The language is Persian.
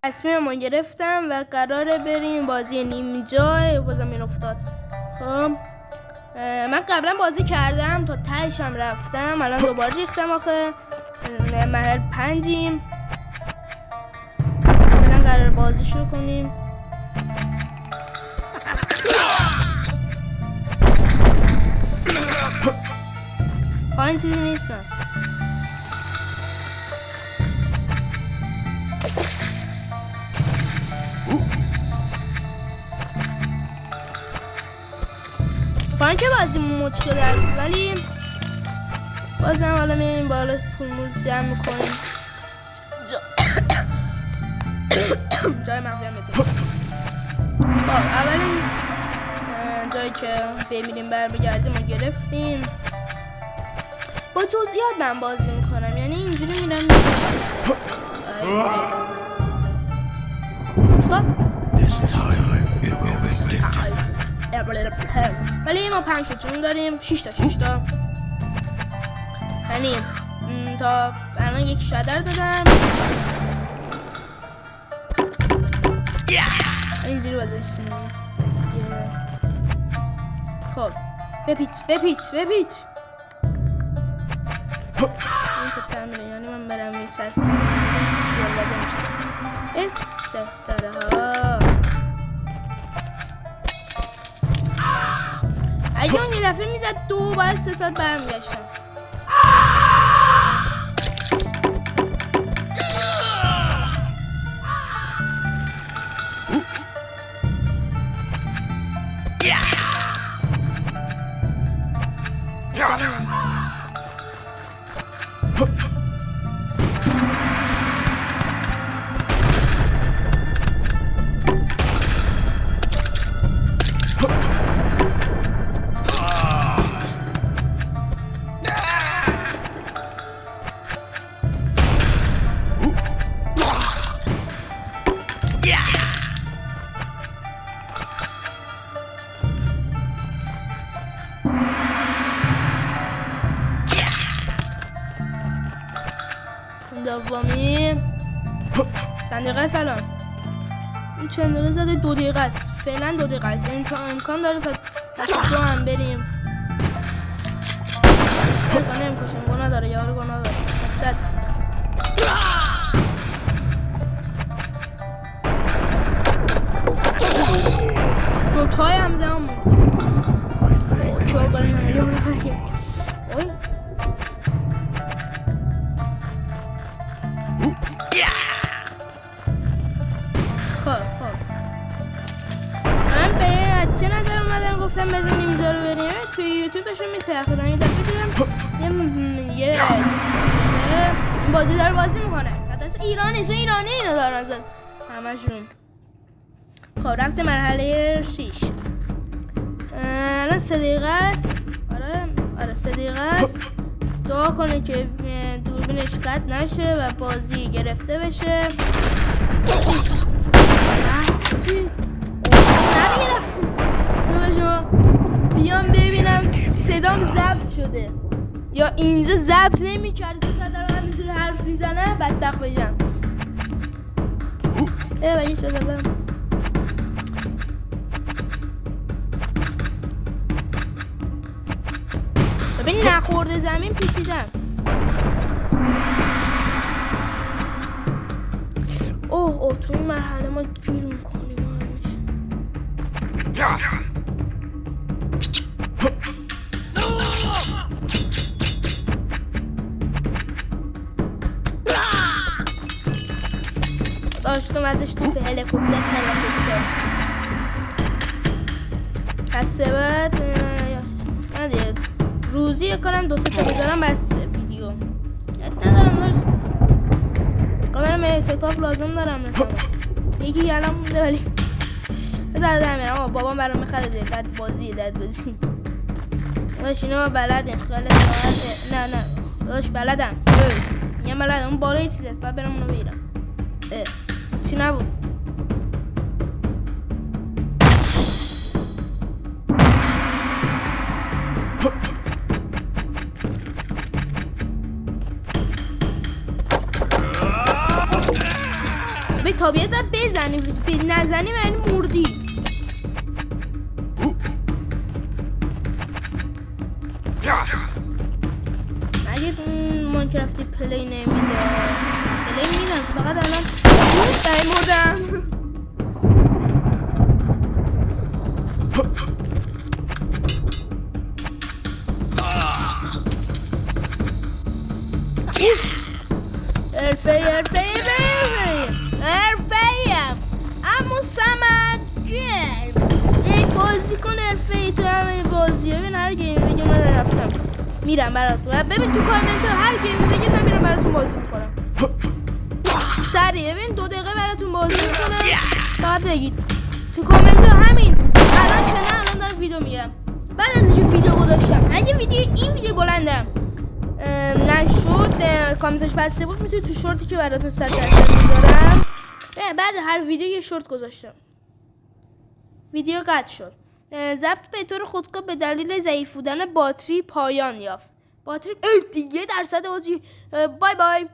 تصمیم ما گرفتم و قراره بریم بازی نینجا. بازم این افتاد. خب من قبلا بازی کردم تا تهشم رفتم، الان دوباره ریختم آخه. مرحله 5یم. الان قراره بازی شروع کنیم. پایین چیزی نیست نه. پایین که بازی مود شده است ولی بازم حالا میریم بالا پول جمع میکنیم. جای مخفی هم میتونیم. خب اولین جایی که بمیریم برمیگردیم ما گرفتیم. با جزئیات من بازی میکنم، یعنی اینجوری میرم افتاد. ولی ما 5 تا جون داریم، 6 تا یعنی تا الان یک شادر دادم. این زیرو بازشتیم. خب بپیچ این که تمرین، یعنی من برم یک ساس جلوازه میشه ستاره ها. اگه اون یه دفعه میزد 2 باید 3 ساعت برمیگشتم. دومی چند دقیقه سلام. این چند دقیقه زده 2 دقیقه است. فعلا 2 دقیقه است. امکان داره تا دو هم بریم. نمیکشیم، گناه داره، یارو گناه داره. چست دوتای هم زمان مونده. چهار باری همه یارو خیلی گفتم بزنیم اینجا رو بریم. توی یوتیوب داشتم می‌سرخیدم یه دفعه دیدم یه این بازی داره بازی میکنه. صداش ایرانی اینو دارن زد همشون. خب رفته مرحله 6. الان 3 دقیقه است. آره 3 دقیقه است. دعا کنه که دوربینش قطع نشه و بازی گرفته بشه. بیام ببینم صدام ضبط شده یا اینجا ضبط نمی‌کرده. 3 ساعت دارم همینجوری حرف میزنه بدبخت بشم. بگی شده ببین نخورده زمین پیچیدم. اوه توی این مرحله ما گیر میکنیم همیشه. داشتم ازش تو به هلیکوپتر پس بعد من دیگه روزی کنم 2-3 تا بذارم بس ویدیو ندارم. داشت کامرم اعتکاف لازم دارم نکنم. یکی الان مونده ولی بذار دارم بابام برام میخره داد بازی داشت اینو بلدیم خیلی راحته. نه داشت بلدم میگم بلدم. اون بالای چیز است باید برم اونو بگیرم. چی نبود بیتابیت باید بزنی نزنی یعنی مردی. اگه ماینکرافتی پلی نمیده پلی میدم فقط الان مردم. حرفه‌ایم اما سمت یک بازی کن حرفه‌ای تو همه بازی. ببین هر گیمی بگه من رفتم میرم براتون. ببین تو کامنت هر گیمی بگه من میرم براتون بازی میکنم. سریع ببین 2 دقیقه براتون بازی میکنم. فقط بگید تو کامنت همین الان که نه الان دارم ویدیو میگیرم. بعد از اینکه ویدیو گذاشتم اگه این ویدیو بلندم نشد کامنتش بسته بود میتونید تو شورتی که براتون 100% میذارم. بعد هر ویدیو یه شورت گذاشتم. ویدیو قطع شد. ضبط به طور خودکار به دلیل ضعیف بودن باتری پایان یافت. باتری دیگه درصد بازی. بای بای.